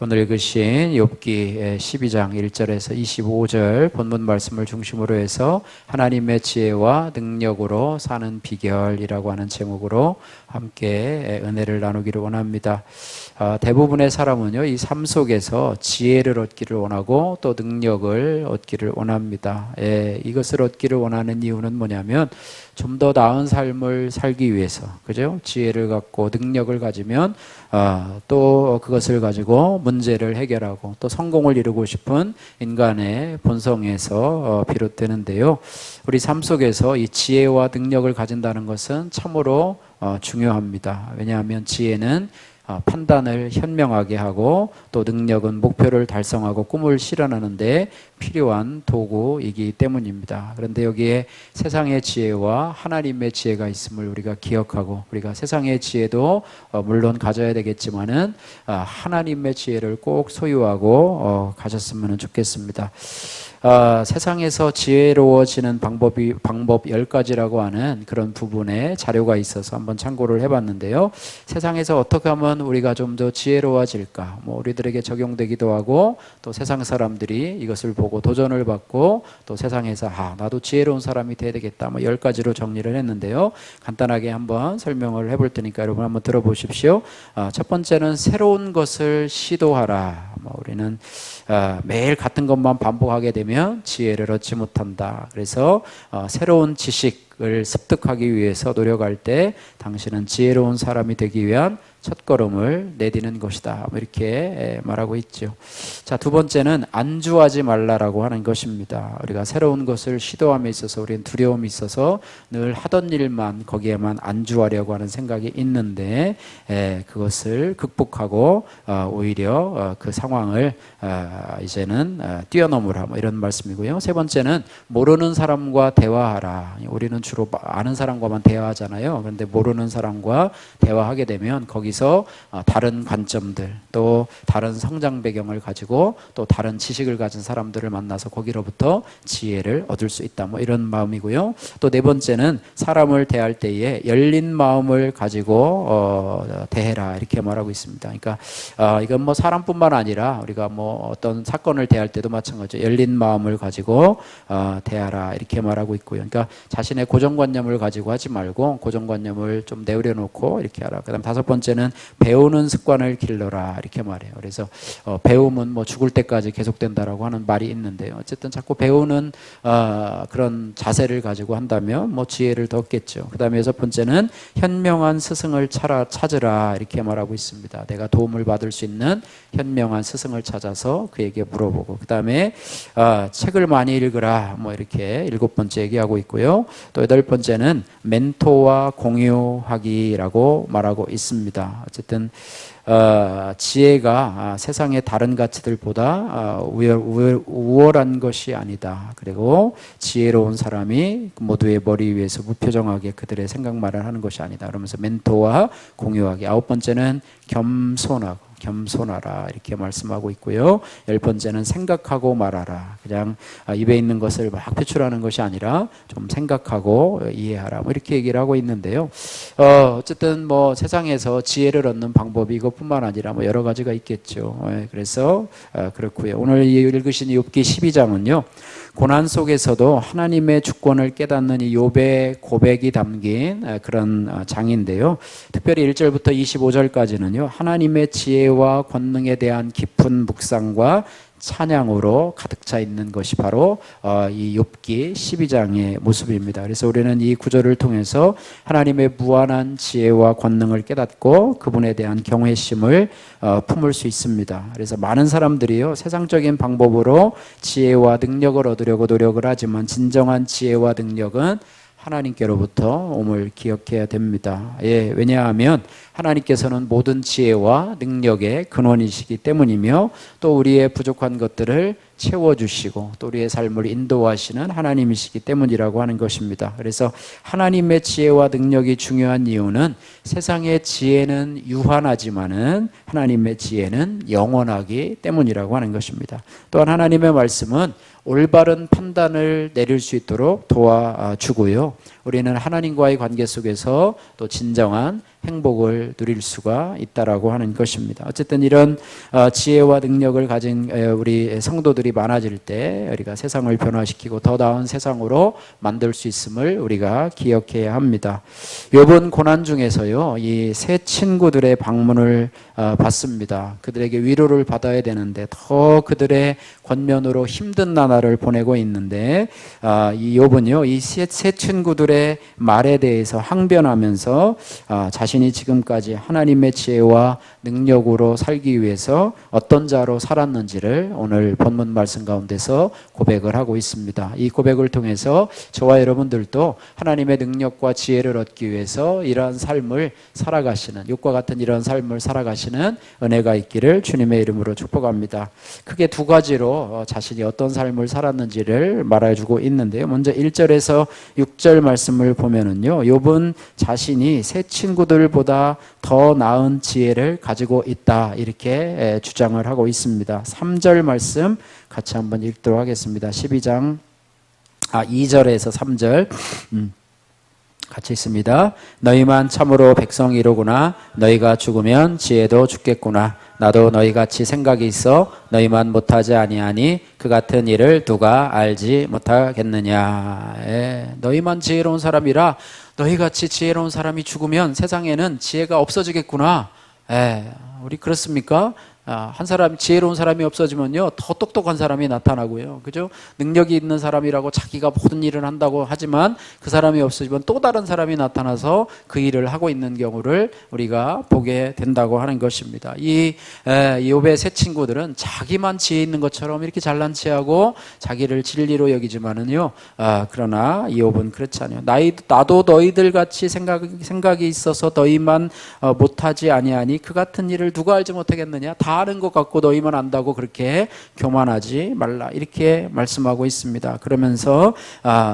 오늘 읽으신 욥기 12장 1절에서 25절 본문 말씀을 중심으로 해서 하나님의 지혜와 능력으로 사는 비결이라고 하는 제목으로 함께 은혜를 나누기를 원합니다. 대부분의 사람은요, 이 삶 속에서 지혜를 얻기를 원하고 또 능력을 얻기를 원합니다. 이것을 얻기를 원하는 이유는 뭐냐면 좀 더 나은 삶을 살기 위해서, 그죠? 지혜를 갖고 능력을 가지면 또 그것을 가지고 문제를 해결하고 또 성공을 이루고 싶은 인간의 본성에서 비롯되는데요. 우리 삶 속에서 이 지혜와 능력을 가진다는 것은 참으로 중요합니다. 왜냐하면 지혜는 판단을 현명하게 하고 또 능력은 목표를 달성하고 꿈을 실현하는 데 필요한 도구이기 때문입니다. 그런데 여기에 세상의 지혜와 하나님의 지혜가 있음을 우리가 기억하고, 우리가 세상의 지혜도 물론 가져야 되겠지만은 하나님의 지혜를 꼭 소유하고 가졌으면 좋겠습니다. 세상에서 지혜로워지는 방법 10가지라고 하는 그런 부분에 자료가 있어서 한번 참고를 해봤는데요. 세상에서 어떻게 하면 우리가 좀 더 지혜로워질까? 우리들에게 적용되기도 하고 또 세상 사람들이 이것을 보고 도전을 받고 또 세상에서 나도 지혜로운 사람이 돼야 되겠다. 10가지로 정리를 했는데요. 간단하게 한번 설명을 해볼 테니까 여러분 한번 들어보십시오. 첫 번째는 새로운 것을 시도하라. 우리는 매일 같은 것만 반복하게 되면 지혜를 얻지 못한다. 그래서 새로운 지식을 습득하기 위해서 노력할 때 당신은 지혜로운 사람이 되기 위한 첫걸음을 내디는 것이다. 이렇게 말하고 있죠. 자, 두 번째는 안주하지 말라라고 하는 것입니다. 우리가 새로운 것을 시도함에 있어서 우리는 두려움이 있어서 늘 하던 일만 거기에만 안주하려고 하는 생각이 있는데 그것을 극복하고 오히려 그 상황을 이제는 뛰어넘으라, 이런 말씀이고요. 세 번째는 모르는 사람과 대화하라. 우리는 주로 아는 사람과만 대화하잖아요. 그런데 모르는 사람과 대화하게 되면 거기서 다른 관점들, 또 다른 성장 배경을 가지고 또 다른 지식을 가진 사람들을 만나서 거기로부터 지혜를 얻을 수 있다. 이런 마음이고요. 또 네 번째는 사람을 대할 때에 열린 마음을 가지고 대해라, 이렇게 말하고 있습니다. 그러니까 이건 사람뿐만 아니라 우리가 어떤 사건을 대할 때도 마찬가지죠. 열린 마음을 가지고 대하라, 이렇게 말하고 있고요. 그러니까 자신의 고정관념을 가지고 하지 말고 고정관념을 좀 내려놓고 이렇게 하라. 그다음 다섯 번째는 배우는 습관을 길러라, 이렇게 말해요. 그래서 배움은 죽을 때까지 계속된다라고 하는 말이 있는데요. 어쨌든 자꾸 배우는 그런 자세를 가지고 한다면 지혜를 더 얻겠죠. 그 다음에 여섯 번째는 현명한 스승을 찾으라, 이렇게 말하고 있습니다. 내가 도움을 받을 수 있는 현명한 스승을 찾아서 그에게 물어보고, 그 다음에 책을 많이 읽으라, 이렇게 일곱 번째 얘기하고 있고요. 또 여덟 번째는 멘토와 공유하기라고 말하고 있습니다. 어쨌든 지혜가 세상의 다른 가치들보다 우월한 것이 아니다. 그리고 지혜로운 사람이 모두의 머리 위에서 무표정하게 그들의 생각만을 하는 것이 아니다. 그러면서 멘토와 공유하기. 아홉 번째는 겸손하라, 이렇게 말씀하고 있고요. 열 번째는 생각하고 말하라. 그냥 입에 있는 것을 막 표출하는 것이 아니라 좀 생각하고 이해하라, 이렇게 얘기를 하고 있는데요. 어쨌든 세상에서 지혜를 얻는 방법이 이것뿐만 아니라 여러 가지가 있겠죠. 그래서 그렇고요. 오늘 읽으신 욥기 12장은요. 고난 속에서도 하나님의 주권을 깨닫는 이 욥의 고백이 담긴 그런 장인데요. 특별히 1절부터 25절까지는요. 하나님의 지혜와 권능에 대한 깊은 묵상과 찬양으로 가득 차 있는 것이 바로 이 욥기 12장의 모습입니다. 그래서 우리는 이 구절을 통해서 하나님의 무한한 지혜와 권능을 깨닫고 그분에 대한 경외심을 품을 수 있습니다. 그래서 많은 사람들이요, 세상적인 방법으로 지혜와 능력을 얻으려고 노력을 하지만 진정한 지혜와 능력은 하나님께로부터 옴을 기억해야 됩니다. 왜냐하면 하나님께서는 모든 지혜와 능력의 근원이시기 때문이며 또 우리의 부족한 것들을 채워주시고 또 우리의 삶을 인도하시는 하나님이시기 때문이라고 하는 것입니다. 그래서 하나님의 지혜와 능력이 중요한 이유는 세상의 지혜는 유한하지만은 하나님의 지혜는 영원하기 때문이라고 하는 것입니다. 또한 하나님의 말씀은 올바른 판단을 내릴 수 있도록 도와주고요. 우리는 하나님과의 관계 속에서 또 진정한 행복을 누릴 수가 있다라고 하는 것입니다. 어쨌든 이런 지혜와 능력을 가진 우리 성도들이 많아질 때 우리가 세상을 변화시키고 더 나은 세상으로 만들 수 있음을 우리가 기억해야 합니다. 이번 고난 중에서요, 이 새 친구들의 방문을 받습니다. 그들에게 위로를 받아야 되는데 더 그들의 권면으로 힘든 나날을 보내고 있는데 이 욥은요, 이 새 친구들의 말에 대해서 항변하면서 자신이 지금까지 하나님의 지혜와 능력으로 살기 위해서 어떤 자로 살았는지를 오늘 본문 말씀 가운데서 고백을 하고 있습니다. 이 고백을 통해서 저와 여러분들도 하나님의 능력과 지혜를 얻기 위해서 이러한 삶을 살아가시는, 욥과 같은 이런 삶을 살아가시는 은혜가 있기를 주님의 이름으로 축복합니다. 크게 두 가지로 자신이 어떤 삶을 살았는지를 말해주고 있는데요. 먼저 1절에서 6절 말씀을 보면은요, 욥은 자신이 새 친구들보다 더 나은 지혜를 가지고 있다, 이렇게 주장을 하고 있습니다. 3절 말씀 같이 한번 읽도록 하겠습니다. 2절에서 3절 같이 있습니다. 너희만 참으로 백성이로구나. 너희가 죽으면 지혜도 죽겠구나. 나도 너희같이 생각이 있어 너희만 못하지 아니하니 그 같은 일을 누가 알지 못하겠느냐. 너희만 지혜로운 사람이라 너희같이 지혜로운 사람이 죽으면 세상에는 지혜가 없어지겠구나. 우리 그렇습니까? 한 사람, 지혜로운 사람이 없어지면요, 더 똑똑한 사람이 나타나고요. 그죠? 능력이 있는 사람이라고 자기가 모든 일을 한다고 하지만 그 사람이 없어지면 또 다른 사람이 나타나서 그 일을 하고 있는 경우를 우리가 보게 된다고 하는 것입니다. 이 욥의 새 친구들은 자기만 지혜 있는 것처럼 이렇게 잘난 체하고 자기를 진리로 여기지만은요, 그러나 이 욥은 그렇지 않아요. 나도 너희들 같이 생각이 있어서 너희만 못하지 아니하니 그 같은 일을 누가 알지 못하겠느냐. 다 아는 것 같고 너희만 안다고 그렇게 교만하지 말라, 이렇게 말씀하고 있습니다. 그러면서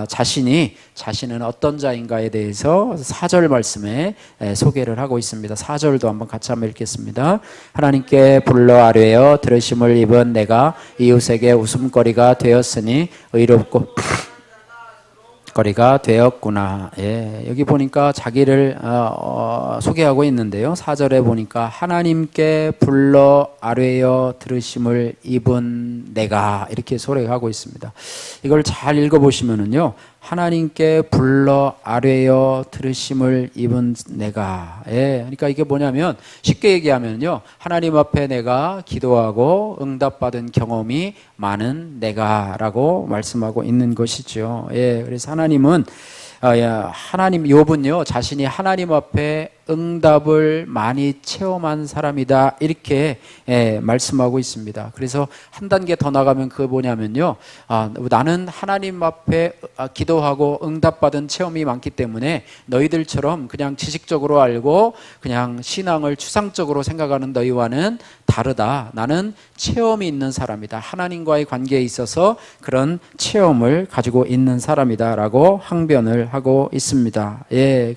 자신은 어떤 자인가에 대해서 4절 말씀에 소개를 하고 있습니다. 4절도 한번 같이 한번 읽겠습니다. 하나님께 불러 아뢰어 들으심을 입은 내가 이웃에게 웃음거리가 되었으니 의롭고 거리가 되었구나. 여기 보니까 자기를 소개하고 있는데요. 4절에 보니까 하나님께 불러 아뢰어 들으심을 입은 내가, 이렇게 소개하고 있습니다. 이걸 잘 읽어보시면은요, 하나님께 불러 아뢰어 들으심을 입은 내가. 그러니까 이게 뭐냐면, 쉽게 얘기하면요, 하나님 앞에 내가 기도하고 응답받은 경험이 많은 내가라고 말씀하고 있는 것이죠. 그래서 하나님은 욥은요, 자신이 하나님 앞에 응답을 많이 체험한 사람이다, 이렇게 말씀하고 있습니다. 그래서 한 단계 더 나가면 그게 뭐냐면요, 나는 하나님 앞에 기도하고 응답받은 체험이 많기 때문에 너희들처럼 그냥 지식적으로 알고 그냥 신앙을 추상적으로 생각하는 너희와는 다르다. 나는 체험이 있는 사람이다. 하나님과의 관계에 있어서 그런 체험을 가지고 있는 사람이다 라고 항변을 하고 있습니다.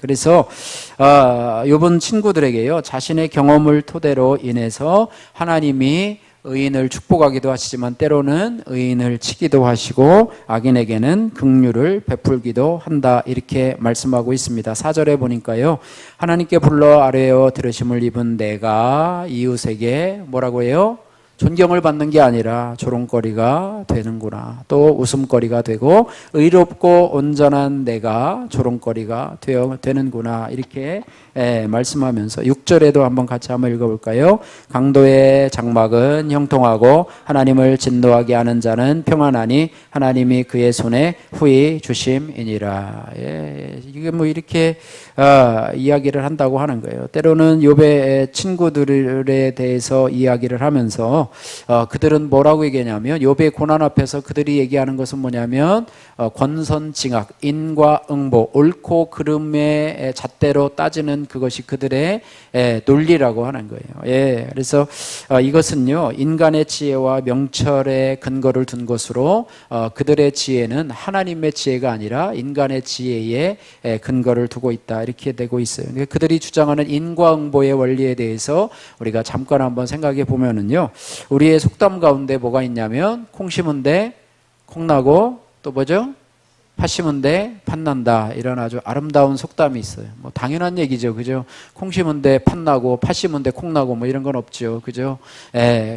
그래서 욥은 친구들에게요, 자신의 경험을 토대로 인해서 하나님이 의인을 축복하기도 하시지만 때로는 의인을 치기도 하시고 악인에게는 긍휼을 베풀기도 한다, 이렇게 말씀하고 있습니다. 4절에 보니까요, 하나님께 불러 아뢰어 들으심을 입은 내가 이웃에게 뭐라고 해요? 존경을 받는 게 아니라 조롱거리가 되는구나. 또 웃음거리가 되고 의롭고 온전한 내가 조롱거리가 되는구나, 이렇게 말씀하면서 6절에도 한번 같이 한번 읽어볼까요? 강도의 장막은 형통하고 하나님을 진노하게 하는 자는 평안하니 하나님이 그의 손에 후히 주심이니라. 이게 뭐 이렇게 이야기를 한다고 하는 거예요. 때로는 욥의 친구들에 대해서 이야기를 하면서 그들은 뭐라고 얘기하냐면, 욥의 고난 앞에서 그들이 얘기하는 것은 뭐냐면 권선징악, 인과응보, 옳고 그름의 잣대로 따지는 그것이 그들의 논리라고 하는 거예요. 그래서 이것은요, 인간의 지혜와 명철의 근거를 둔 것으로 그들의 지혜는 하나님의 지혜가 아니라 인간의 지혜에 근거를 두고 있다, 이렇게 되고 있어요. 그들이 주장하는 인과응보의 원리에 대해서 우리가 잠깐 한번 생각해 보면은요, 우리의 속담 가운데 뭐가 있냐면 콩 심은 데 콩 나고 또 뭐죠? 팥 심은 데 팥난다. 이런 아주 아름다운 속담이 있어요. 뭐 당연한 얘기죠. 그죠? 콩 심은 데 팥나고 팥 심은 데 콩나고 뭐 이런 건 없죠. 그죠?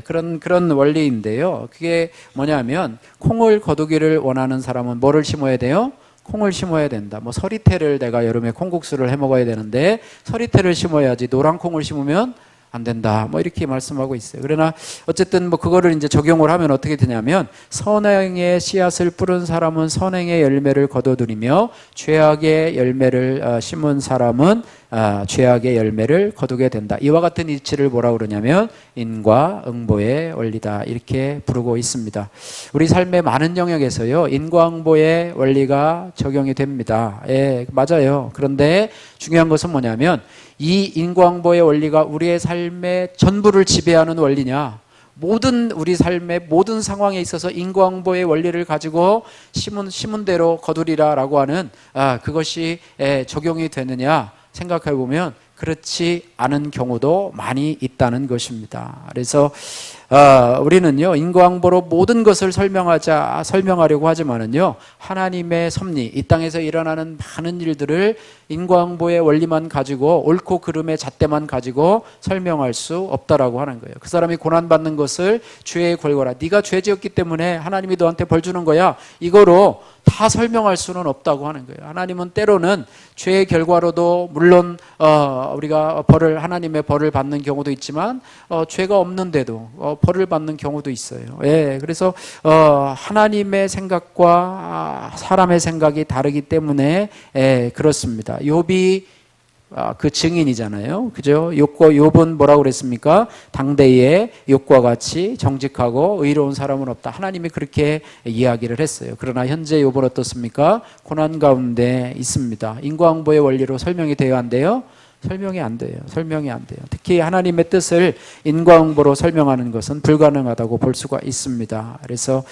그런 원리인데요. 그게 뭐냐면 콩을 거두기를 원하는 사람은 뭐를 심어야 돼요? 콩을 심어야 된다. 뭐 서리태를 내가 여름에 콩국수를 해 먹어야 되는데 서리태를 심어야지 노란 콩을 심으면 안 된다. 뭐 이렇게 말씀하고 있어요. 그러나 어쨌든 뭐 그거를 이제 적용을 하면 어떻게 되냐면 선행의 씨앗을 뿌린 사람은 선행의 열매를 거둬들이며 죄악의 열매를 심은 사람은 죄악의 열매를 거두게 된다. 이와 같은 이치를 뭐라 그러냐면 인과응보의 원리다. 이렇게 부르고 있습니다. 우리 삶의 많은 영역에서요. 인과응보의 원리가 적용이 됩니다. 예, 맞아요. 그런데 중요한 것은 뭐냐면 이 인과응보의 원리가 우리의 삶의 전부를 지배하는 원리냐? 모든 우리 삶의 모든 상황에 있어서 인과응보의 원리를 가지고 심은 대로 거두리라라고 하는 그것이 적용이 되느냐 생각해 보면 그렇지 않은 경우도 많이 있다는 것입니다. 그래서 우리는요 인과응보로 모든 것을 설명하려고 하지만은요 하나님의 섭리, 이 땅에서 일어나는 많은 일들을 인과응보의 원리만 가지고 옳고 그름의 잣대만 가지고 설명할 수 없다라고 하는 거예요. 그 사람이 고난받는 것을 죄의 결과라, 네가 죄 지었기 때문에 하나님이 너한테 벌 주는 거야, 이거로 다 설명할 수는 없다고 하는 거예요. 하나님은 때로는 죄의 결과로도 물론 우리가 하나님의 벌을 받는 경우도 있지만 죄가 없는데도 벌을 받는 경우도 있어요. 예, 그래서 하나님의 생각과 사람의 생각이 다르기 때문에 그렇습니다. 욥이 그 증인이잖아요. 그죠? 욥은 뭐라고 그랬습니까? 당대에 욥과 같이 정직하고 의로운 사람은 없다. 하나님이 그렇게 이야기를 했어요. 그러나 현재 욥은 어떻습니까? 고난 가운데 있습니다. 인과응보의 원리로 설명이 돼야 한대요. 설명이 안 돼요. 특히 하나님의 뜻을 인과응보로 설명하는 것은 불가능하다고 볼 수가 있습니다. 그래서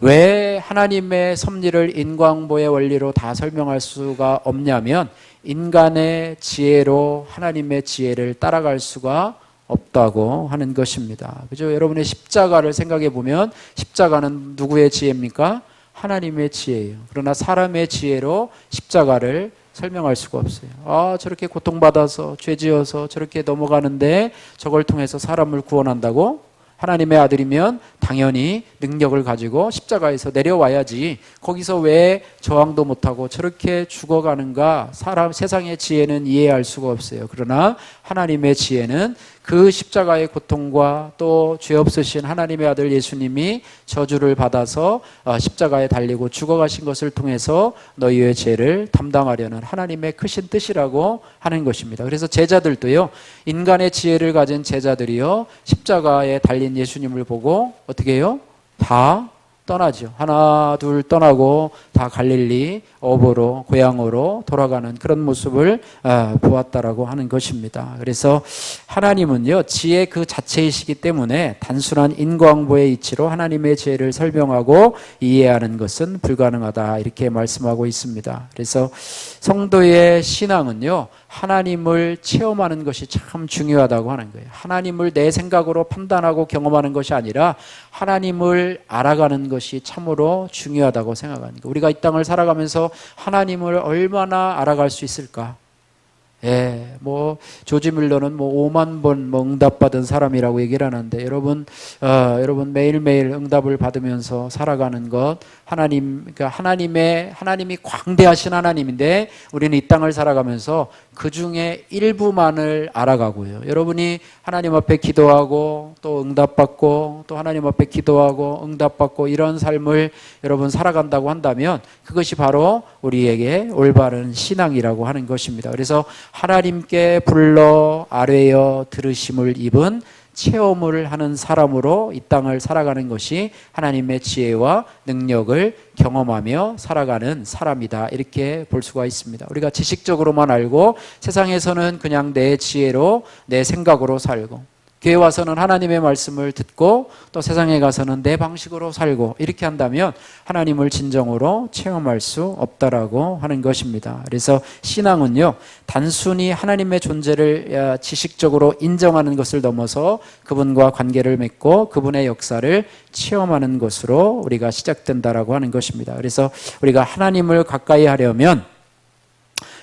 왜 하나님의 섭리를 인과응보의 원리로 다 설명할 수가 없냐면 인간의 지혜로 하나님의 지혜를 따라갈 수가 없다고 하는 것입니다. 그죠? 여러분의 십자가를 생각해 보면 십자가는 누구의 지혜입니까? 하나님의 지혜예요. 그러나 사람의 지혜로 십자가를 설명할 수가 없어요. 저렇게 고통받아서 죄지어서 저렇게 넘어가는데 저걸 통해서 사람을 구원한다고? 하나님의 아들이면 당연히 능력을 가지고 십자가에서 내려와야지 거기서 왜 저항도 못하고 저렇게 죽어가는가? 세상의 지혜는 이해할 수가 없어요. 그러나 하나님의 지혜는 그 십자가의 고통과 또 죄 없으신 하나님의 아들 예수님이 저주를 받아서 십자가에 달리고 죽어가신 것을 통해서 너희의 죄를 담당하려는 하나님의 크신 뜻이라고 하는 것입니다. 그래서 제자들도요, 인간의 지혜를 가진 제자들이요, 십자가에 달린 예수님을 보고 어떻게 해요? 다 떠나죠. 하나 둘 떠나고 다 갈릴리 어부로 고향으로 돌아가는 그런 모습을 보았다라고 하는 것입니다. 그래서 하나님은요 지혜 그 자체이시기 때문에 단순한 인과응보의 이치로 하나님의 지혜를 설명하고 이해하는 것은 불가능하다 이렇게 말씀하고 있습니다. 그래서 성도의 신앙은요 하나님을 체험하는 것이 참 중요하다고 하는 거예요. 하나님을 내 생각으로 판단하고 경험하는 것이 아니라 하나님을 알아가는 것이 참으로 중요하다고 생각하는 거예요. 우리가 이 땅을 살아가면서 하나님을 얼마나 알아갈 수 있을까? 뭐 조지 밀러는 뭐 5만 번 응답받은 사람이라고 얘기를 하는데 여러분 매일매일 응답을 받으면서 살아가는 것 그러니까 하나님이 광대하신 하나님인데 우리는 이 땅을 살아가면서 그 중에 일부만을 알아가고요. 여러분이 하나님 앞에 기도하고 또 응답받고 또 하나님 앞에 기도하고 응답받고 이런 삶을 여러분 살아간다고 한다면 그것이 바로 우리에게 올바른 신앙이라고 하는 것입니다. 그래서 하나님께 불러 아뢰어 들으심을 입은 체험을 하는 사람으로 이 땅을 살아가는 것이 하나님의 지혜와 능력을 경험하며 살아가는 사람이다 이렇게 볼 수가 있습니다. 우리가 지식적으로만 알고 세상에서는 그냥 내 지혜로 내 생각으로 살고 교회 와서는 하나님의 말씀을 듣고 또 세상에 가서는 내 방식으로 살고 이렇게 한다면 하나님을 진정으로 체험할 수 없다라고 하는 것입니다. 그래서 신앙은요, 단순히 하나님의 존재를 지식적으로 인정하는 것을 넘어서 그분과 관계를 맺고 그분의 역사를 체험하는 것으로 우리가 시작된다라고 하는 것입니다. 그래서 우리가 하나님을 가까이 하려면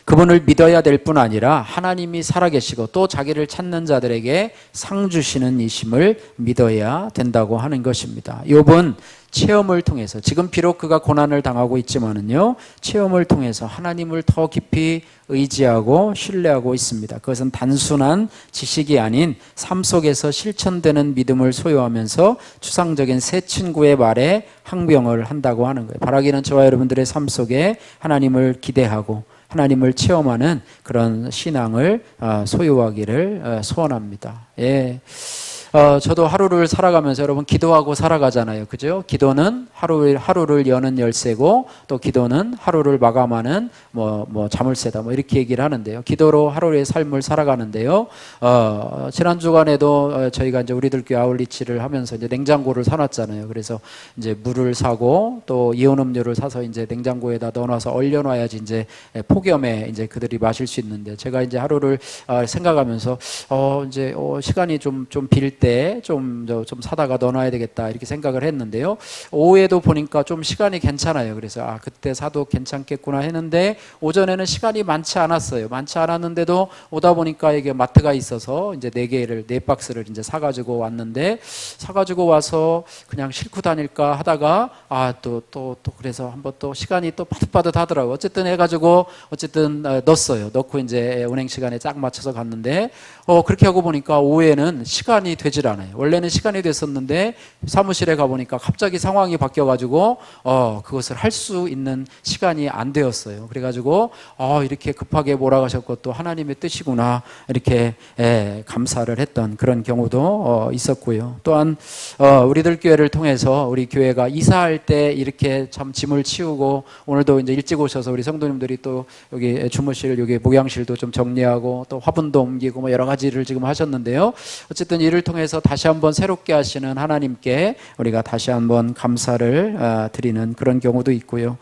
그분을 믿어야 될 뿐 아니라 하나님이 살아계시고 또 자기를 찾는 자들에게 상 주시는 이심을 믿어야 된다고 하는 것입니다. 욥은 체험을 통해서, 지금 비록 그가 고난을 당하고 있지만은요, 체험을 통해서 하나님을 더 깊이 의지하고 신뢰하고 있습니다. 그것은 단순한 지식이 아닌 삶 속에서 실천되는 믿음을 소유하면서 추상적인 새 친구의 말에 항병을 한다고 하는 거예요. 바라기는 저와 여러분들의 삶 속에 하나님을 기대하고 하나님을 체험하는 그런 신앙을 소유하기를 소원합니다. 예. 저도 하루를 살아가면서 여러분 기도하고 살아가잖아요. 그죠? 기도는 하루를 여는 열쇠고 또 기도는 하루를 마감하는 자물쇠다. 이렇게 얘기를 하는데요. 기도로 하루의 삶을 살아가는데요. 지난 주간에도 저희가 이제 우리들 교회 아울리치를 하면서 이제 냉장고를 사놨잖아요. 그래서 이제 물을 사고 또 이온 음료를 사서 이제 냉장고에다 넣어놔서 얼려놔야지 이제 폭염에 이제 그들이 마실 수 있는데, 제가 이제 하루를 생각하면서 이제 시간이 좀 빌 때 좀 사다가 넣어놔야 되겠다 이렇게 생각을 했는데요. 오후에도 보니까 좀 시간이 괜찮아요. 그래서 그때 사도 괜찮겠구나 했는데 오전에는 시간이 많지 않았어요. 많지 않았는데도 오다 보니까 이게 마트가 있어서 이제 4박스를 이제 사가지고 왔는데, 사가지고 와서 그냥 싣고 다닐까 하다가 또 그래서 한번 또 시간이 또 빠듯빠듯 하더라고요. 어쨌든 해가지고 넣었어요. 넣고 이제 운행 시간에 딱 맞춰서 갔는데 그렇게 하고 보니까 오후에는 시간이 되질 않아요. 원래는 시간이 됐었는데 사무실에 가보니까 갑자기 상황이 바뀌어가지고 그것을 할 수 있는 시간이 안 되었어요. 그래가지고 이렇게 급하게 몰아가셨고 또 하나님의 뜻이구나 이렇게 감사를 했던 그런 경우도 있었고요. 또한 우리들 교회를 통해서 우리 교회가 이사할 때 이렇게 참 짐을 치우고, 오늘도 이제 일찍 오셔서 우리 성도님들이 또 여기 주무실, 여기 목양실도 좀 정리하고 또 화분도 옮기고 여러 가지를 지금 하셨는데요. 어쨌든 이를 통해서 다시 한번 새롭게 하시는 하나님께 우리가 다시 한번 감사를 드리는 그런 경우도 있고요.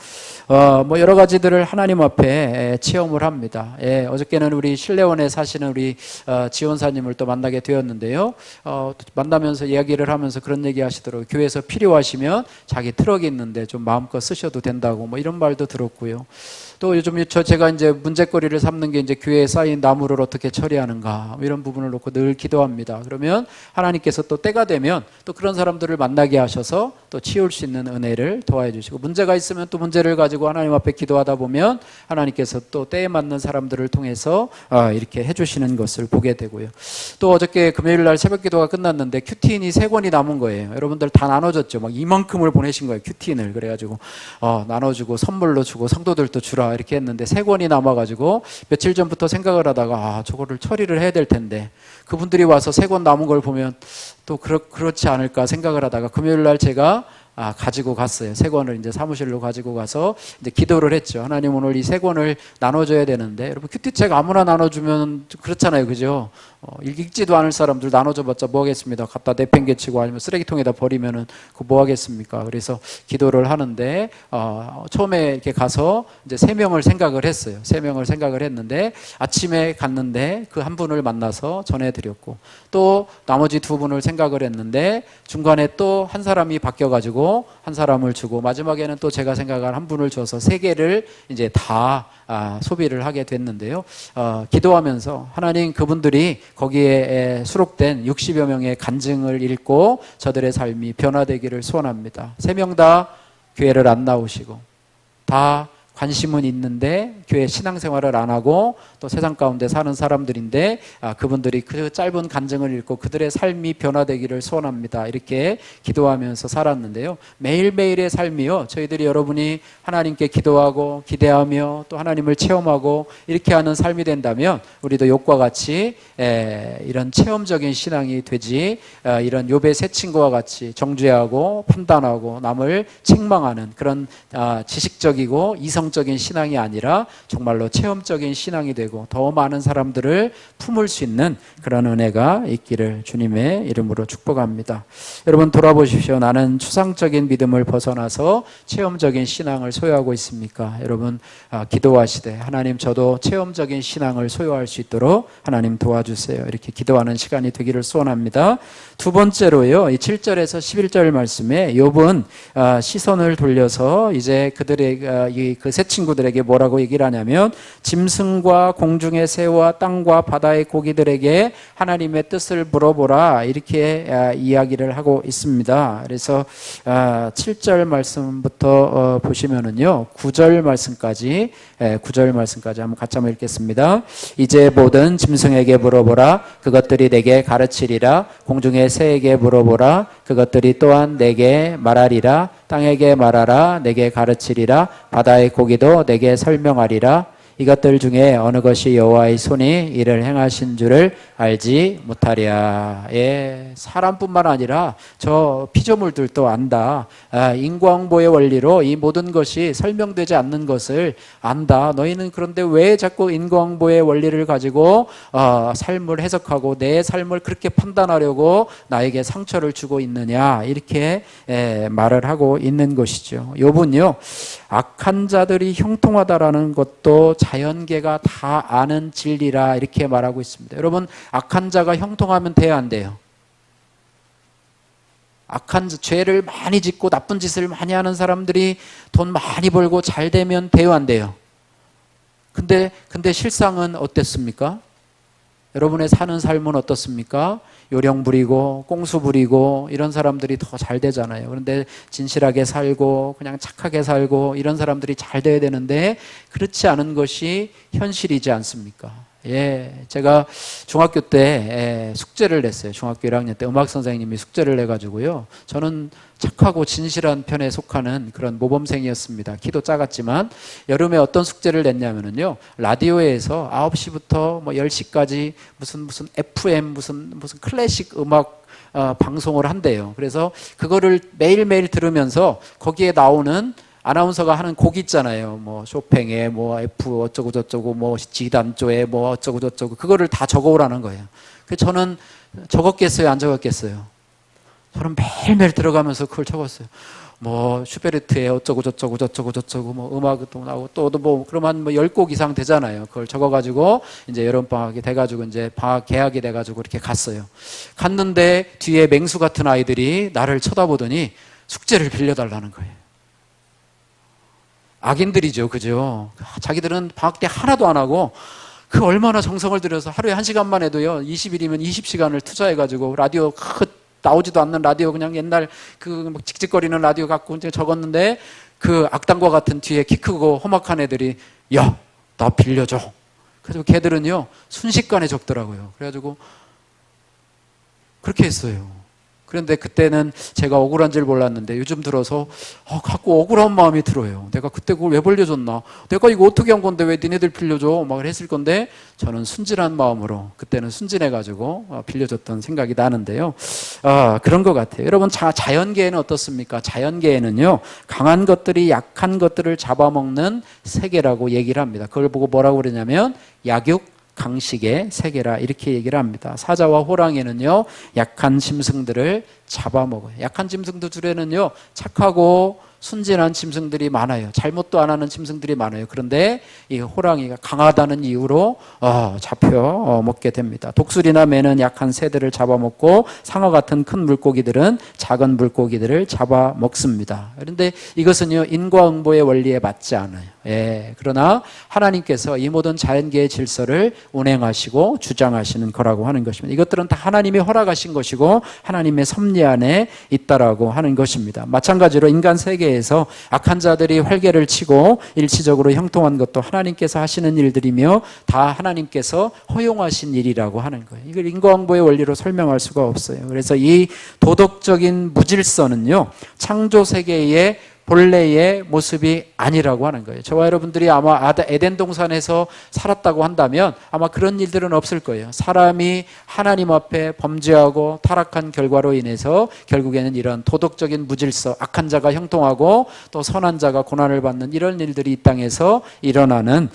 여러 가지들을 하나님 앞에 체험을 합니다. 어저께는 우리 실내원에 사시는 우리 지원사님을 또 만나게 되었는데요. 만나면서 이야기를 하면서 그런 얘기 하시더라고요. 교회에서 필요하시면 자기 트럭이 있는데 좀 마음껏 쓰셔도 된다고 이런 말도 들었고요. 또 요즘 제가 이제 문제거리를 삼는 게 이제 교회에 쌓인 나무를 어떻게 처리하는가 이런 부분을 놓고 늘 기도합니다. 그러면 하나님께서 또 때가 되면 또 그런 사람들을 만나게 하셔서 또 치울 수 있는 은혜를 도와해 주시고, 문제가 있으면 또 문제를 가지고 하나님 앞에 기도하다 보면 하나님께서 또 때에 맞는 사람들을 통해서 이렇게 해주시는 것을 보게 되고요. 또 어저께 금요일 날 새벽 기도가 끝났는데 큐티인이 3권이 남은 거예요. 여러분들 다 나눠줬죠. 이만큼을 보내신 거예요. 큐티인을. 그래가지고 나눠주고 선물로 주고 성도들도 주라 이렇게 했는데 3권이 남아가지고 며칠 전부터 생각을 하다가 저거를 처리를 해야 될 텐데, 그분들이 와서 3권 남은 걸 보면 또 그렇지 않을까 생각을 하다가 금요일 날 제가 가지고 갔어요. 3권을 이제 사무실로 가지고 가서 이제 기도를 했죠. 하나님, 오늘 이 3권을 나눠줘야 되는데, 여러분 큐티책 아무나 나눠주면 그렇잖아요. 그죠? 읽지도 않을 사람들 나눠줘봤자 뭐 하겠습니다. 갖다 내팽개치고 아니면 쓰레기통에다 버리면은 그거 뭐 하겠습니까? 그래서 기도를 하는데 처음에 이렇게 가서 이제 3명을 생각을 했어요. 3명을 생각을 했는데 아침에 갔는데 그 한 분을 만나서 전해드렸고, 또 나머지 2분을 생각을 했는데 중간에 또 한 사람이 바뀌어가지고 한 사람을 주고 마지막에는 또 제가 생각한 한 분을 줘서 3개를 이제 다 소비를 하게 됐는데요. 기도하면서 하나님, 그분들이 거기에 수록된 60여 명의 간증을 읽고 저들의 삶이 변화되기를 소원합니다. 3명 다 교회를 안 나오시고 다 관심은 있는데 교회 신앙생활을 안 하고 또 세상 가운데 사는 사람들인데 그분들이 그 짧은 간증을 읽고 그들의 삶이 변화되기를 소원합니다. 이렇게 기도하면서 살았는데요. 매일매일의 삶이요, 저희들이 여러분이 하나님께 기도하고 기대하며 또 하나님을 체험하고 이렇게 하는 삶이 된다면 우리도 욥과 같이 이런 체험적인 신앙이 되지, 이런 욥의 새 친구와 같이 정죄하고 판단하고 남을 책망하는 그런 지식적이고 이성 감성적인 신앙이 아니라 정말로 체험적인 신앙이 되고 더 많은 사람들을 품을 수 있는 그런 은혜가 있기를 주님의 이름으로 축복합니다. 여러분 돌아보십시오. 나는 추상적인 믿음을 벗어나서 체험적인 신앙을 소유하고 있습니까? 여러분 기도하시되 하나님 저도 체험적인 신앙을 소유할 수 있도록 하나님 도와주세요. 이렇게 기도하는 시간이 되기를 소원합니다. 두 번째로요. 이 7절에서 11절 말씀에 욥은 시선을 돌려서 이제 그들의 그 세 친구들에게 뭐라고 얘기를 하냐면 짐승과 공중의 새와 땅과 바다의 고기들에게 하나님의 뜻을 물어보라 이렇게 이야기를 하고 있습니다. 그래서 7절 말씀부터 보시면은요 9절 말씀까지 한번 같이 한번 읽겠습니다. 이제 모든 짐승에게 물어보라 그것들이 내게 가르치리라 공중의 새에게 물어보라 그것들이 또한 내게 말하리라 땅에게 말하라 내게 가르치리라 바다의 고기도 내게 설명하리라 이것들 중에 어느 것이 여호와의 손이 이를 행하신 줄을 알지 못하랴. 예, 사람뿐만 아니라 저 피조물들도 안다. 인과응보의 원리로 이 모든 것이 설명되지 않는 것을 안다. 너희는 그런데 왜 자꾸 인과응보의 원리를 가지고 삶을 해석하고 내 삶을 그렇게 판단하려고 나에게 상처를 주고 있느냐 이렇게 말을 하고 있는 것이죠. 욥은요 악한 자들이 형통하다라는 것도 자연계가 다 아는 진리라 이렇게 말하고 있습니다. 여러분 악한 자가 형통하면 돼야 안 돼요? 악한 죄를 많이 짓고 나쁜 짓을 많이 하는 사람들이 돈 많이 벌고 잘 되면 돼요 안 돼요? 근데 실상은 어땠습니까? 여러분의 사는 삶은 어떻습니까? 요령 부리고 꽁수 부리고 이런 사람들이 더 잘 되잖아요. 그런데 진실하게 살고 그냥 착하게 살고 이런 사람들이 잘 돼야 되는데 그렇지 않은 것이 현실이지 않습니까? 예, 제가 중학교 때 숙제를 냈어요. 중학교 1학년 때 음악 선생님이 숙제를 내가지고요. 저는 착하고 진실한 편에 속하는 그런 모범생이었습니다. 키도 작았지만 여름에 어떤 숙제를 냈냐면요. 라디오에서 9시부터 뭐 10시까지 무슨 FM 무슨 클래식 음악 방송을 한대요. 그래서 그거를 매일매일 들으면서 거기에 나오는 아나운서가 하는 곡 있잖아요. 뭐 쇼팽의 뭐 F 어쩌고 저쩌고 뭐 G단조의 뭐 어쩌고 저쩌고 그거를 다 적어오라는 거예요. 그래서 저는 적었겠어요, 안 적었겠어요? 저는 매일매일 들어가면서 그걸 적었어요. 뭐 슈베르트의 어쩌고 저쩌고 뭐 음악도 나오고 또 뭐 그러면 뭐 10곡 이상 되잖아요. 그걸 적어가지고 이제 여름방학이 돼가지고 이제 방학 개학이 돼가지고 이렇게 갔어요. 갔는데 뒤에 맹수 같은 아이들이 나를 쳐다보더니 숙제를 빌려달라는 거예요. 악인들이죠. 그죠? 자기들은 방학 때 하나도 안 하고 그 얼마나 정성을 들여서 하루에 1시간만 해도요 20일이면 20시간을 투자해가지고 라디오 나오지도 않는 라디오 그냥 옛날 그 직직거리는 라디오 갖고 이제 적었는데 그 악당과 같은 뒤에 키 크고 험악한 애들이 야, 나 빌려줘. 그래서 걔들은요 순식간에 적더라고요. 그래가지고 그렇게 했어요. 그런데 그때는 제가 억울한 줄 몰랐는데 요즘 들어서 자꾸 억울한 마음이 들어요. 내가 그때 그걸 왜 빌려줬나? 내가 이거 어떻게 한 건데 왜 니네들 빌려줘? 막 했을 건데 저는 순진한 마음으로 그때는 순진해가지고 빌려줬던 생각이 나는데요. 그런 것 같아요. 여러분 자연계에는 어떻습니까? 자연계에는요 강한 것들이 약한 것들을 잡아먹는 세계라고 얘기를 합니다. 그걸 보고 뭐라고 그러냐면 약육 강식의 세계라 이렇게 얘기를 합니다. 사자와 호랑이는요 약한 짐승들을 잡아먹어요. 약한 짐승들 중에는요 착하고 순진한 짐승들이 많아요. 잘못도 안 하는 짐승들이 많아요. 그런데 이 호랑이가 강하다는 이유로 잡혀 먹게 됩니다. 독수리나 매는 약한 새들을 잡아먹고 상어 같은 큰 물고기들은 작은 물고기들을 잡아먹습니다. 그런데 이것은요 인과응보의 원리에 맞지 않아요. 예, 그러나 하나님께서 이 모든 자연계의 질서를 운행하시고 주장하시는 거라고 하는 것입니다. 이것들은 다 하나님이 허락하신 것이고 하나님의 섭리 안에 있다라고 하는 것입니다. 마찬가지로 인간 세계에서 악한 자들이 활개를 치고 일시적으로 형통한 것도 하나님께서 하시는 일들이며 다 하나님께서 허용하신 일이라고 하는 거예요. 이걸 인과응보의 원리로 설명할 수가 없어요. 그래서 이 도덕적인 무질서는요 창조 세계의 본래의 모습이 아니라고 하는 거예요. 저와 여러분들이 아마 에덴 동산에서 살았다고 한다면 아마 그런 일들은 없을 거예요. 사람이 하나님 앞에 범죄하고 타락한 결과로 인해서 결국에는 이런 도덕적인 무질서, 악한 자가 형통하고 또 선한 자가 고난을 받는 이런 일들이 이 땅에서 일어나는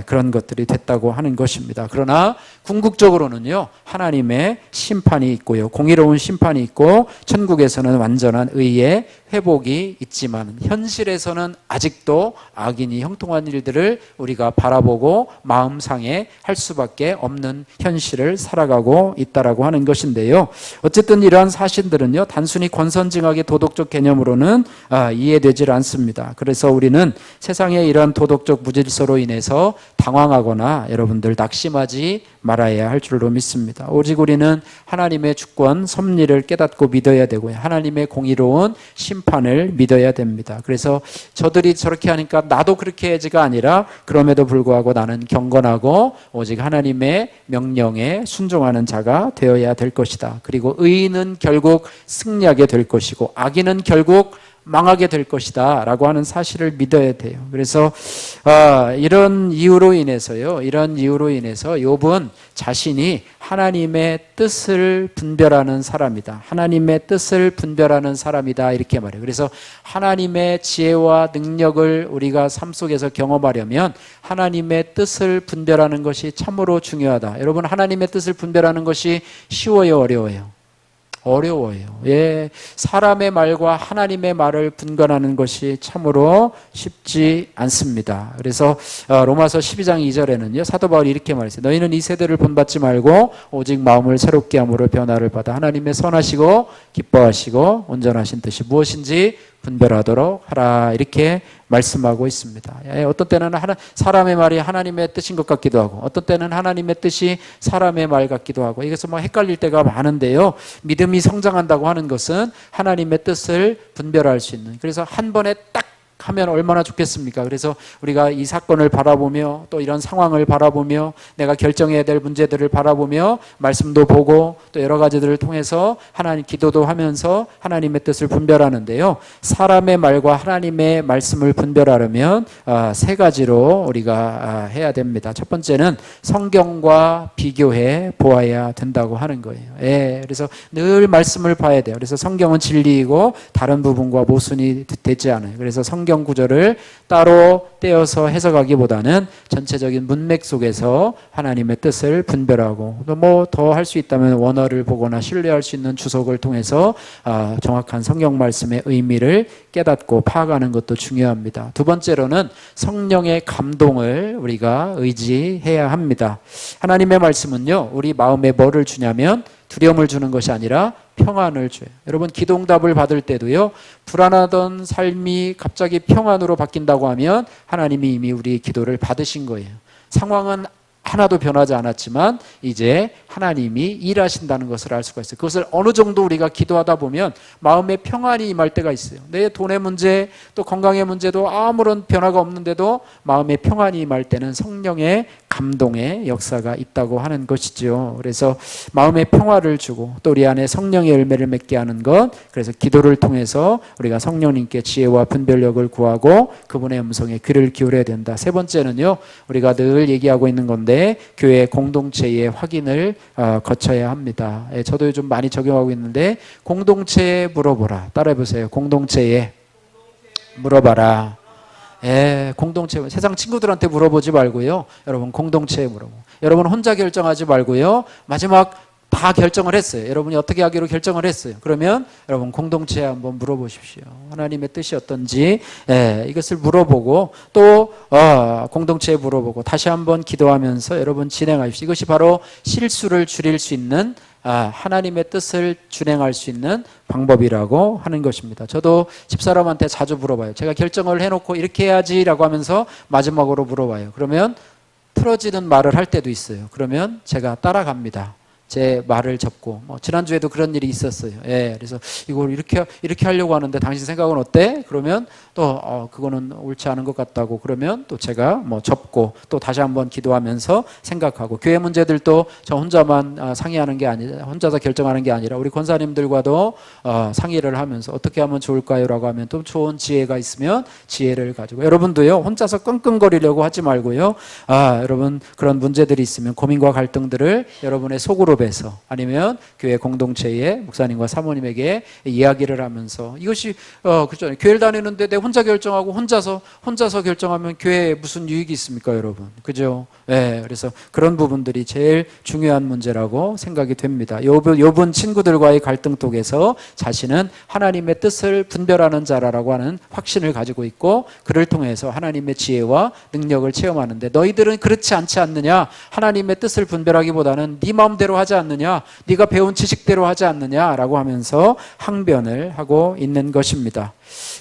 그런 것들이 됐다고 하는 것입니다. 그러나 궁극적으로는요, 하나님의 심판이 있고요, 공의로운 심판이 있고 천국에서는 완전한 의의 회복이 있지만 현실에서는 아직도 악인이 형통한 일들을 우리가 바라보고 마음 상해 할 수밖에 없는 현실을 살아가고 있다라고 하는 것인데요. 어쨌든 이러한 사실들은요, 단순히 권선징악의 도덕적 개념으로는 이해되질 않습니다. 그래서 우리는 세상의 이러한 도덕적 무질서로 인해서 당황하거나 여러분들 낙심하지 말아야 할 줄로 믿습니다. 오직 우리는 하나님의 주권, 섭리를 깨닫고 믿어야 되고요, 하나님의 공의로운 심판을 믿어야 됩니다. 그래서 저들이 저렇게 하니까 나도 그렇게 해야지가 아니라 그럼에도 불구하고 나는 경건하고 오직 하나님의 명령에 순종하는 자가 되어야 될 것이다. 그리고 의인은 결국 승리하게 될 것이고 악인은 결국 망하게 될 것이다 라고 하는 사실을 믿어야 돼요. 그래서 이런 이유로 인해서 욥은 자신이 하나님의 뜻을 분별하는 사람이다, 하나님의 뜻을 분별하는 사람이다 이렇게 말해요. 그래서 하나님의 지혜와 능력을 우리가 삶 속에서 경험하려면 하나님의 뜻을 분별하는 것이 참으로 중요하다. 여러분, 하나님의 뜻을 분별하는 것이 쉬워요, 어려워요? 어려워요. 사람의 말과 하나님의 말을 분간하는 것이 참으로 쉽지 않습니다. 그래서 로마서 12장 2절에는요, 사도 바울이 이렇게 말했어요. 너희는 이 세대를 본받지 말고 오직 마음을 새롭게 함으로 변화를 받아 하나님의 선하시고 기뻐하시고 온전하신 뜻이 무엇인지 분별하도록 하라 이렇게 말씀하고 있습니다. 어떤 때는 사람의 말이 하나님의 뜻인 것 같기도 하고 어떤 때는 하나님의 뜻이 사람의 말 같기도 하고 이것은 헷갈릴 때가 많은데요, 믿음이 성장한다고 하는 것은 하나님의 뜻을 분별할 수 있는, 그래서 한 번에 딱 하면 얼마나 좋겠습니까? 그래서 우리가 이 사건을 바라보며 또 이런 상황을 바라보며 내가 결정해야 될 문제들을 바라보며 말씀도 보고 또 여러 가지들을 통해서 하나님 기도도 하면서 하나님의 뜻을 분별하는데요, 사람의 말과 하나님의 말씀을 분별하려면 세 가지로 우리가 해야 됩니다. 첫 번째는 성경과 비교해 보아야 된다고 하는 거예요. 그래서 늘 말씀을 봐야 돼요. 그래서 성경은 진리이고 다른 부분과 모순이 되지 않아요. 그래서 성경 구절을 따로 떼어서 해석하기보다는 전체적인 문맥 속에서 하나님의 뜻을 분별하고 뭐 더 할 수 있다면 원어를 보거나 신뢰할 수 있는 주석을 통해서 정확한 성경 말씀의 의미를 깨닫고 파악하는 것도 중요합니다. 두 번째로는 성령의 감동을 우리가 의지해야 합니다. 하나님의 말씀은요, 우리 마음에 뭐를 주냐면 두려움을 주는 것이 아니라 평안을 줘요. 여러분, 기도응답을 받을 때도요, 불안하던 삶이 갑자기 평안으로 바뀐다고 하면 하나님이 이미 우리의 기도를 받으신 거예요. 상황은 하나도 변하지 않았지만 이제 하나님이 일하신다는 것을 알 수가 있어요. 그것을 어느 정도 우리가 기도하다 보면 마음에 평안이 임할 때가 있어요. 내 돈의 문제 또 건강의 문제도 아무런 변화가 없는데도 마음에 평안이 임할 때는 성령의 감동의 역사가 있다고 하는 것이죠. 그래서 마음의 평화를 주고 또 우리 안에 성령의 열매를 맺게 하는 것, 그래서 기도를 통해서 우리가 성령님께 지혜와 분별력을 구하고 그분의 음성에 귀를 기울여야 된다. 세 번째는요, 우리가 늘 얘기하고 있는 건데 교회 공동체의 확인을 거쳐야 합니다. 저도 요즘 많이 적용하고 있는데 공동체에 물어보라. 따라해보세요. 공동체에 물어봐라. 공동체, 세상 친구들한테 물어보지 말고요, 여러분 공동체에 물어보고, 여러분 혼자 결정하지 말고요, 마지막 다 결정을 했어요. 여러분이 어떻게 하기로 결정을 했어요. 그러면 여러분 공동체에 한번 물어보십시오. 하나님의 뜻이 어떤지 이것을 물어보고 또 공동체에 물어보고 다시 한번 기도하면서 여러분 진행하십시오. 이것이 바로 실수를 줄일 수 있는 하나님의 뜻을 준행할 수 있는 방법이라고 하는 것입니다. 저도 집사람한테 자주 물어봐요. 제가 결정을 해놓고 이렇게 해야지라고 하면서 마지막으로 물어봐요. 그러면 틀어지는 말을 할 때도 있어요. 그러면 제가 따라갑니다. 제 말을 접고, 지난주에도 그런 일이 있었어요. 예, 그래서 이걸 이렇게 하려고 하는데 당신 생각은 어때? 그러면 또, 그거는 옳지 않은 것 같다고 그러면 또 제가 접고 또 다시 한번 기도하면서 생각하고, 교회 문제들도 저 혼자만 상의하는 게 아니라, 혼자서 결정하는 게 아니라 우리 권사님들과도 상의를 하면서 어떻게 하면 좋을까요? 라고 하면 또 좋은 지혜가 있으면 지혜를 가지고, 여러분도요, 혼자서 끙끙거리려고 하지 말고요, 여러분 그런 문제들이 있으면 고민과 갈등들을 여러분의 소그룹에서 아니면 교회 공동체의 목사님과 사모님에게 이야기를 하면서, 이것이 그렇죠. 교회를 다니는데 내 혼자 결정하고 혼자서 결정하면 교회에 무슨 유익이 있습니까, 여러분? 그죠? 네, 그래서 그런 부분들이 제일 중요한 문제라고 생각이 됩니다. 욥은 친구들과의 갈등 속에서 자신은 하나님의 뜻을 분별하는 자라고 하는 확신을 가지고 있고, 그를 통해서 하나님의 지혜와 능력을 체험하는데, 너희들은 그렇지 않지 않느냐? 하나님의 뜻을 분별하기보다는 네 마음대로 하지 않느냐? 네가 배운 지식대로 하지 않느냐라고 하면서 항변을 하고 있는 것입니다.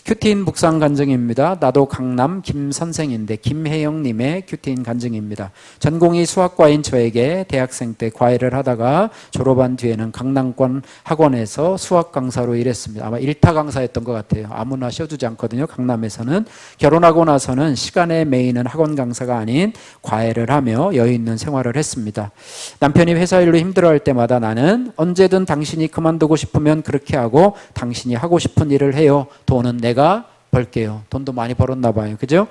큐티인 묵상 간증입니다. 나도 강남 김 선생인데, 김혜영님의 큐티인 간증입니다. 전공이 수학과인 저에게 대학생 때 과외를 하다가 졸업한 뒤에는 강남권 학원에서 수학 강사로 일했습니다. 아마 일타 강사였던 것 같아요. 아무나 쉬어주지 않거든요, 강남에서는. 결혼하고 나서는 시간에 매이는 학원 강사가 아닌 과외를 하며 여유 있는 생활을 했습니다. 남편이 회사 일로 힘들어할 때마다 나는 언제든 당신이 그만두고 싶으면 그렇게 하고 당신이 하고 싶은 일을 해요. 돈은 내가 벌게요. 돈도 많이 벌었나 봐요. 그죠?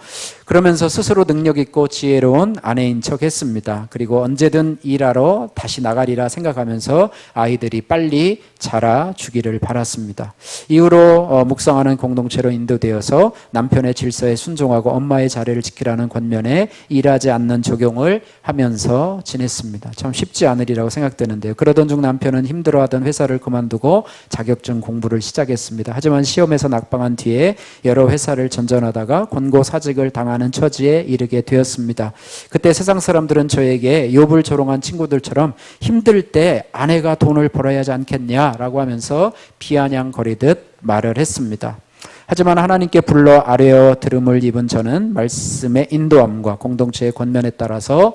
그러면서 스스로 능력 있고 지혜로운 아내인 척 했습니다. 그리고 언제든 일하러 다시 나가리라 생각하면서 아이들이 빨리 자라주기를 바랐습니다. 이후로 묵상하는 공동체로 인도되어서 남편의 질서에 순종하고 엄마의 자리를 지키라는 권면에 일하지 않는 적용을 하면서 지냈습니다. 참 쉽지 않으리라고 생각되는데요. 그러던 중 남편은 힘들어하던 회사를 그만두고 자격증 공부를 시작했습니다. 하지만 시험에서 낙방한 뒤에 여러 회사를 전전하다가 권고사직을 당하는 처지에 이르게 되었습니다. 그때 세상 사람들은 저에게 욥을 조롱한 친구들처럼 힘들 때 아내가 돈을 벌어야 하지 않겠냐라고 하면서 비아냥거리듯 말을 했습니다. 하지만 하나님께 불러 아뢰어 들음을 입은 저는 말씀의 인도함과 공동체의 권면에 따라서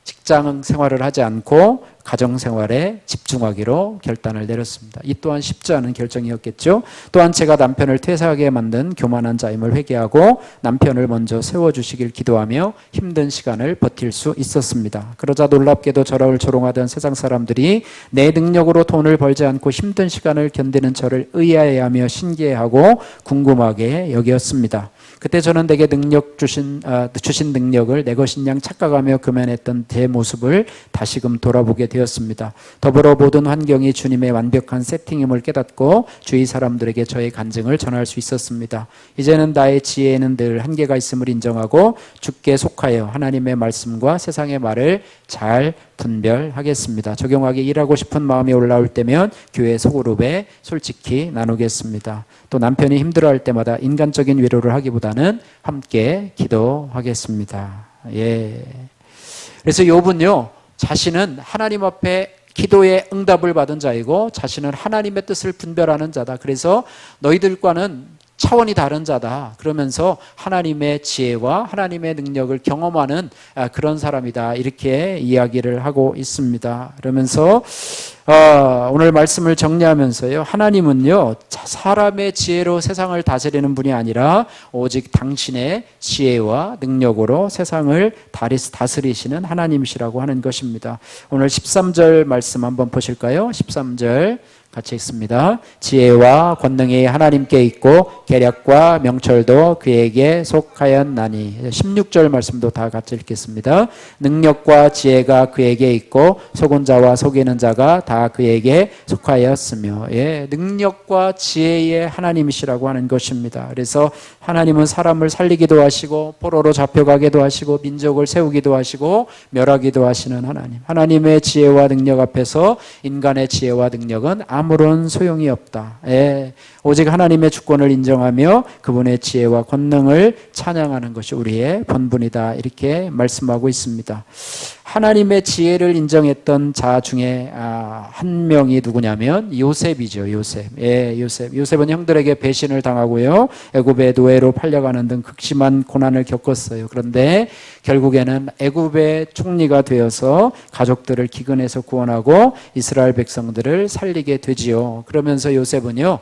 직장 생활을 하지 않고 가정 생활에 집중하기로 결단을 내렸습니다. 이 또한 쉽지 않은 결정이었겠죠. 또한 제가 남편을 퇴사하게 만든 교만한 자임을 회개하고 남편을 먼저 세워주시길 기도하며 힘든 시간을 버틸 수 있었습니다. 그러자 놀랍게도 저를 조롱하던 세상 사람들이 내 능력으로 돈을 벌지 않고 힘든 시간을 견디는 저를 의아해하며 신기해하고 궁금하게 여겼습니다. 그때 저는 내게 주신 능력을 내 것인 양 착각하며 금연했던 제 모습을 다시금 돌아보게 되었습니다. 더불어 모든 환경이 주님의 완벽한 세팅임을 깨닫고 주위 사람들에게 저의 간증을 전할 수 있었습니다. 이제는 나의 지혜에는 늘 한계가 있음을 인정하고 주께 속하여 하나님의 말씀과 세상의 말을 잘 분별하겠습니다. 적용하기 일하고 싶은 마음이 올라올 때면 교회 소그룹에 솔직히 나누겠습니다. 또 남편이 힘들어할 때마다 인간적인 위로를 하기보다는 함께 기도하겠습니다. 예. 그래서 욥은요, 자신은 하나님 앞에 기도의 응답을 받은 자이고 자신은 하나님의 뜻을 분별하는 자다. 그래서 너희들과는 차원이 다른 자다. 그러면서 하나님의 지혜와 하나님의 능력을 경험하는 그런 사람이다. 이렇게 이야기를 하고 있습니다. 그러면서 오늘 말씀을 정리하면서요, 하나님은요 사람의 지혜로 세상을 다스리는 분이 아니라 오직 당신의 지혜와 능력으로 세상을 다스리시는 하나님이시라고 하는 것입니다. 오늘 13절 말씀 한번 보실까요? 13절 같이 읽습니다. 지혜와 권능이 하나님께 있고 계략과 명철도 그에게 속하였나니. 16절 말씀도 다 같이 읽겠습니다. 능력과 지혜가 그에게 있고 속은 자와 속이는 자가 다 그에게 속하였으며. 예, 능력과 지혜의 하나님이시라고 하는 것입니다. 그래서 하나님은 사람을 살리기도 하시고 포로로 잡혀가기도 하시고 민족을 세우기도 하시고 멸하기도 하시는 하나님. 하나님의 지혜와 능력 앞에서 인간의 지혜와 능력은 아무런 소용이 없다. 예, 오직 하나님의 주권을 인정하며 그분의 지혜와 권능을 찬양하는 것이 우리의 본분이다. 이렇게 말씀하고 있습니다. 하나님의 지혜를 인정했던 자 중에 한 명이 누구냐면 요셉이죠. 요셉. 예, 요셉. 요셉은 형들에게 배신을 당하고요. 애굽의 노예로 팔려가는 등 극심한 고난을 겪었어요. 그런데 결국에는 애굽의 총리가 되어서 가족들을 기근에서 구원하고 이스라엘 백성들을 살리게 되지요. 그러면서 요셉은요,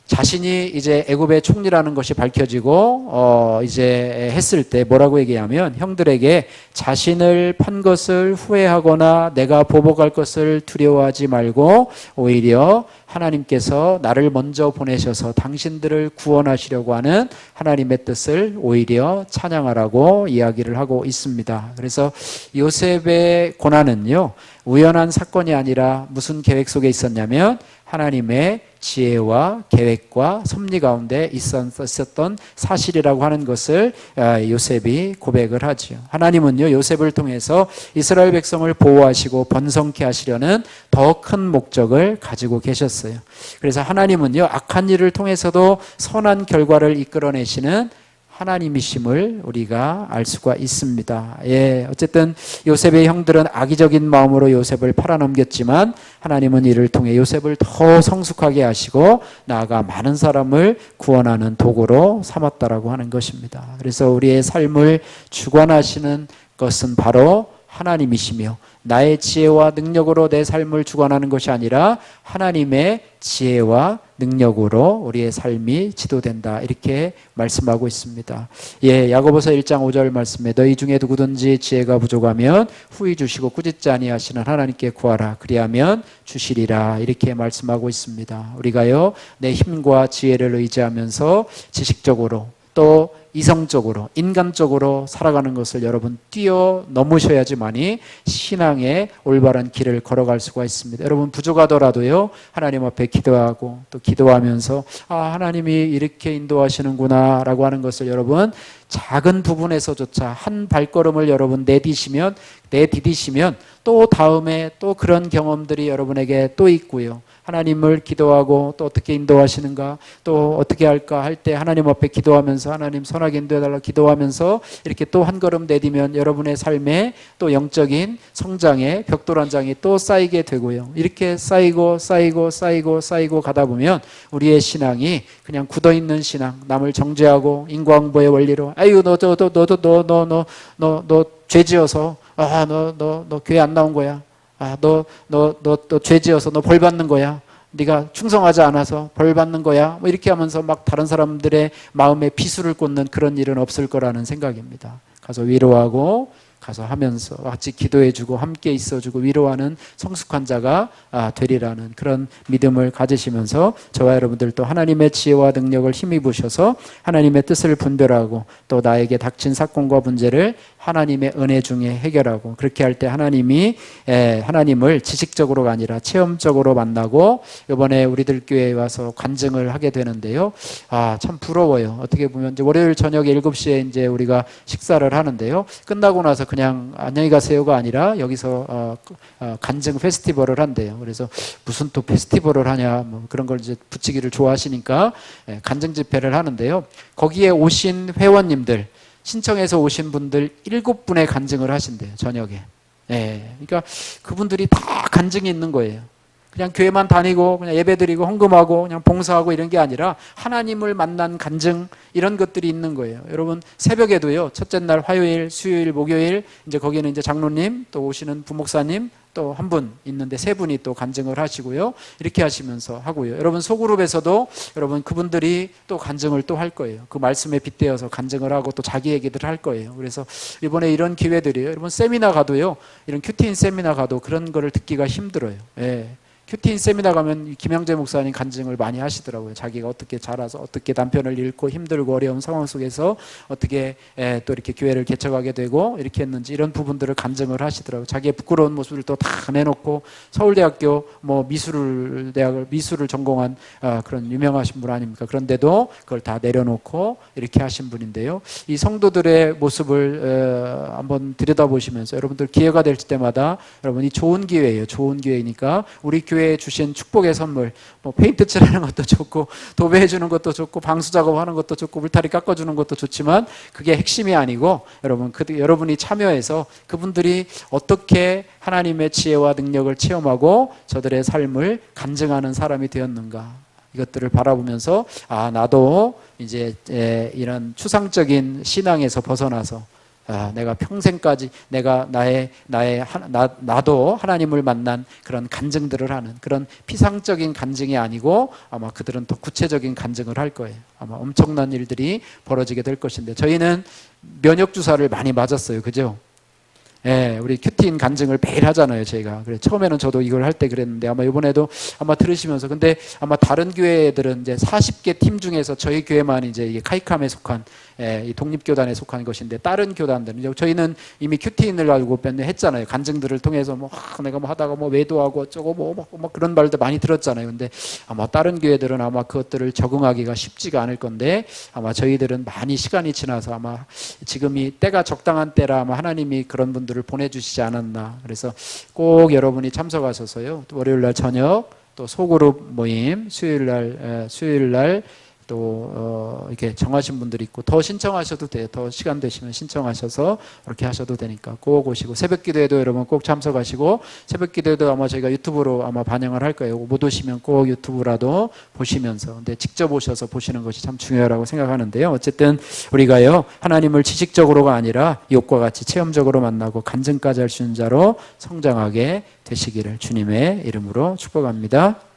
자신이 이제 애굽의 총리라는 것이 밝혀지고 이제 했을 때 뭐라고 얘기하면, 형들에게 자신을 판 것을 후회하거나 내가 보복할 것을 두려워하지 말고 오히려 하나님께서 나를 먼저 보내셔서 당신들을 구원하시려고 하는 하나님의 뜻을 오히려 찬양하라고 이야기를 하고 있습니다. 그래서 요셉의 고난은요, 우연한 사건이 아니라 무슨 계획 속에 있었냐면 하나님의 지혜와 계획과 섭리 가운데 있었던 사실이라고 하는 것을 요셉이 고백을 하죠. 하나님은요, 요셉을 통해서 이스라엘 백성을 보호하시고 번성케 하시려는 더 큰 목적을 가지고 계셨어요. 그래서 하나님은요, 악한 일을 통해서도 선한 결과를 이끌어내시는 하나님이심을 우리가 알 수가 있습니다. 예, 어쨌든 요셉의 형들은 악의적인 마음으로 요셉을 팔아넘겼지만 하나님은 이를 통해 요셉을 더 성숙하게 하시고 나아가 많은 사람을 구원하는 도구로 삼았다라고 하는 것입니다. 그래서 우리의 삶을 주관하시는 것은 바로 하나님이시며, 나의 지혜와 능력으로 내 삶을 주관하는 것이 아니라 하나님의 지혜와 능력으로 우리의 삶이 지도된다, 이렇게 말씀하고 있습니다. 예, 야고보서 1장 5절 말씀에 너희 중에 누구든지 지혜가 부족하면 후히 주시고 꾸짖지 아니하시는 하나님께 구하라, 그리하면 주시리라, 이렇게 말씀하고 있습니다. 우리가요, 내 힘과 지혜를 의지하면서 지식적으로 또 이성적으로, 인간적으로 살아가는 것을 여러분 뛰어넘으셔야지만이 신앙의 올바른 길을 걸어갈 수가 있습니다. 여러분 부족하더라도요, 하나님 앞에 기도하고 또 기도하면서 하나님이 이렇게 인도하시는구나 라고 하는 것을 여러분 작은 부분에서조차 한 발걸음을 여러분 내디디시면 또 다음에 또 그런 경험들이 여러분에게 또 있고요. 하나님을 기도하고 또 어떻게 인도하시는가, 또 어떻게 할까 할 때 하나님 앞에 기도하면서 하나님 선하게 인도해달라 기도하면서 이렇게 또 한 걸음 내디면 여러분의 삶에 또 영적인 성장의 벽돌 한 장이 또 쌓이게 되고요. 이렇게 쌓이고 가다 보면 우리의 신앙이 그냥 굳어있는 신앙, 남을 정죄하고 인과응보의 원리로 아유 너 죄지어서 너 교회 안 나온 거야. 너 죄지어서 너 벌 받는 거야. 네가 충성하지 않아서 벌 받는 거야. 뭐 이렇게 하면서 막 다른 사람들의 마음에 비수를 꽂는 그런 일은 없을 거라는 생각입니다. 가서 위로하고 가서 하면서 같이 기도해주고 함께 있어주고 위로하는 성숙한 자가 되리라는 그런 믿음을 가지시면서 저와 여러분들도 하나님의 지혜와 능력을 힘입으셔서 하나님의 뜻을 분별하고 또 나에게 닥친 사건과 문제를 하나님의 은혜 중에 해결하고, 그렇게 할 때 하나님을 지식적으로가 아니라 체험적으로 만나고 이번에 우리들 교회에 와서 간증을 하게 되는데요. 참 부러워요. 어떻게 보면 이제 월요일 저녁에 7시에 이제 우리가 식사를 하는데요. 끝나고 나서 그냥 안녕히 가세요가 아니라 여기서 간증 페스티벌을 한대요. 그래서 무슨 또 페스티벌을 하냐, 뭐 그런 걸 이제 붙이기를 좋아하시니까 간증 집회를 하는데요. 거기에 오신 회원님들, 신청해서 오신 분들 7분의 간증을 하신대요, 저녁에. 예, 그러니까 그분들이 다 간증이 있는 거예요. 그냥 교회만 다니고 그냥 예배드리고 헌금하고 그냥 봉사하고 이런 게 아니라 하나님을 만난 간증, 이런 것들이 있는 거예요. 여러분 새벽에도요, 첫째 날 화요일, 수요일, 목요일 이제 거기는 이제 장로님 또 오시는 부목사님 또 한 분 있는데 3분이 또 간증을 하시고요. 이렇게 하시면서 하고요. 여러분 소그룹에서도 여러분 그분들이 또 간증을 또 할 거예요. 그 말씀에 빗대어서 간증을 하고 또 자기 얘기들을 할 거예요. 그래서 이번에 이런 기회들이에요. 여러분 세미나 가도요, 이런 큐티인 세미나 가도 그런 거를 듣기가 힘들어요. 예. 큐티인 세미나 가면 김영재 목사님 간증을 많이 하시더라고요. 자기가 어떻게 자라서 어떻게 남편을 잃고 힘들고 어려운 상황 속에서 어떻게 또 이렇게 교회를 개척하게 되고 이렇게 했는지 이런 부분들을 간증을 하시더라고요. 자기의 부끄러운 모습을 또 다 내놓고 서울대학교 뭐 미술을 전공한 그런 유명하신 분 아닙니까? 그런데도 그걸 다 내려놓고 이렇게 하신 분인데요. 이 성도들의 모습을 한번 들여다보시면서 여러분들 기회가 될 때마다 여러분이 좋은 기회예요. 좋은 기회이니까 우리 교회에 주신 축복의 선물, 뭐 페인트 칠하는 것도 좋고 도배해 주는 것도 좋고 방수 작업하는 것도 좋고 울타리 깎아 주는 것도 좋지만 그게 핵심이 아니고 여러분 여러분이 참여해서 그분들이 어떻게 하나님의 지혜와 능력을 체험하고 저들의 삶을 간증하는 사람이 되었는가, 이것들을 바라보면서 나도 이제 이런 추상적인 신앙에서 벗어나서 내가 평생까지 내가 나도 하나님을 만난 그런 간증들을 하는, 그런 피상적인 간증이 아니고 아마 그들은 더 구체적인 간증을 할 거예요. 아마 엄청난 일들이 벌어지게 될 것인데, 저희는 면역 주사를 많이 맞았어요, 그죠? 예, 우리 큐티인 간증을 매일 하잖아요, 저희가. 그래, 처음에는 저도 이걸 할 때 그랬는데, 아마 이번에도 아마 들으시면서, 근데 아마 다른 교회들은 이제 40개 팀 중에서 저희 교회만 이제 이게 카이캄에 속한, 이 독립교단에 속한 것인데, 다른 교단들은, 저희는 이미 큐티인을 가지고 몇 년 했잖아요. 간증들을 통해서 내가 하다가 외도하고 어쩌고 그런 말도 많이 들었잖아요. 근데 아마 다른 교회들은 아마 그것들을 적응하기가 쉽지가 않을 건데, 아마 저희들은 많이 시간이 지나서 아마 지금이 때가 적당한 때라 아마 하나님이 그런 분들 을 보내주시지 않았나. 그래서 꼭 여러분이 참석하셔서요, 월요일날 저녁 또 소그룹 모임, 수요일날 또 이렇게 정하신 분들이 있고, 더 신청하셔도 돼요. 더 시간 되시면 신청하셔서 그렇게 하셔도 되니까 꼭 오시고, 새벽기도에도 여러분 꼭 참석하시고, 새벽기도에도 아마 저희가 유튜브로 아마 반영을 할 거예요. 못 오시면 꼭 유튜브라도 보시면서, 근데 직접 오셔서 보시는 것이 참 중요하다고 생각하는데요. 어쨌든 우리가요, 하나님을 지식적으로가 아니라 이것과 같이 체험적으로 만나고 간증까지 할 수 있는 자로 성장하게 되시기를 주님의 이름으로 축복합니다.